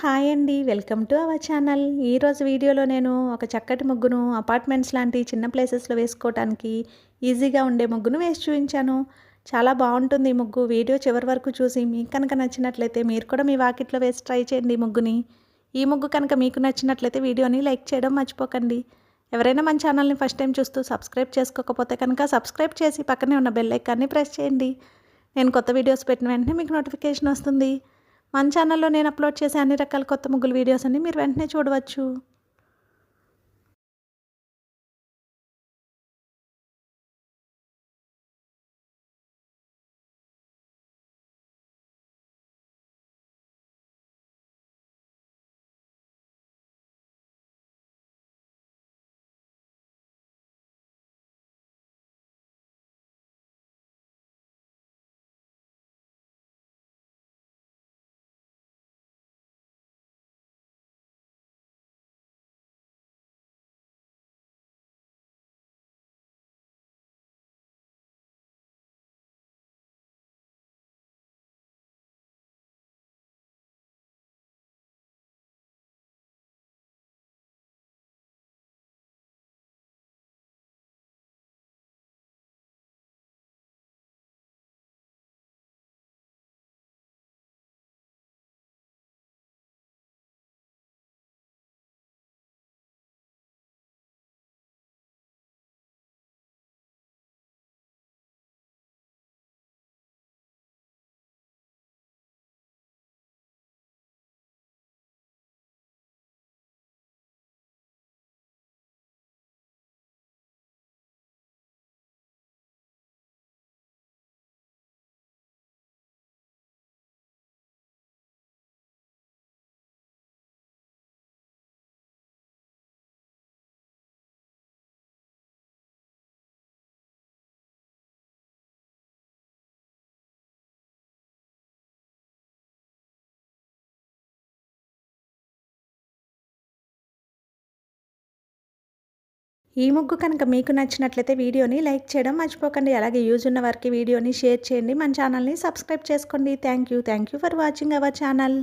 Hi అండి. Welcome to our channel. ఈరోజు వీడియోలో నేను ఒక చక్కటి ముగ్గును అపార్ట్మెంట్స్ లాంటి చిన్న ప్లేసెస్‌లో వేసుకోవటానికి ఈజీగా ఉండే ముగ్గును వేసి చూయించాను. చాలా బావుంటుంది ఈ ముగ్గు. వీడియో చివరి వరకు చూసి మీకు కనుక నచ్చినట్లయితే మీరు కూడా మీ వాకిట్లో వేసి ట్రై చేయండి ఈ ముగ్గుని. ఈ ముగ్గు కనుక మీకు నచ్చినట్లయితే వీడియోని లైక్ చేయడం మర్చిపోకండి. ఎవరైనా మన ఛానల్ని ఫస్ట్ టైం చూస్తూ సబ్స్క్రైబ్ చేసుకోకపోతే కనుక సబ్స్క్రైబ్ చేసి పక్కనే ఉన్న బెల్ ఐకాన్ని ప్రెస్ చేయండి. నేను కొత్త వీడియోస్ పెట్టిన వెంటనే మీకు నోటిఫికేషన్ వస్తుంది. మన ఛానల్లో నేను అప్లోడ్ చేసే అన్ని రకాల కొత్త ముగ్గుల వీడియోస్ అన్ని మీరు వెంటనే చూడవచ్చు. ఈ ముగ్గు కనుక మీకు నచ్చినట్లయితే వీడియోని లైక్ చేయడం మర్చిపోకండి. అలాగే యూజ్ ఉన్న వారికి వీడియోని షేర్ చేయండి. మన ఛానల్ని సబ్స్క్రైబ్ చేసుకోండి. Thank you for watching our channel.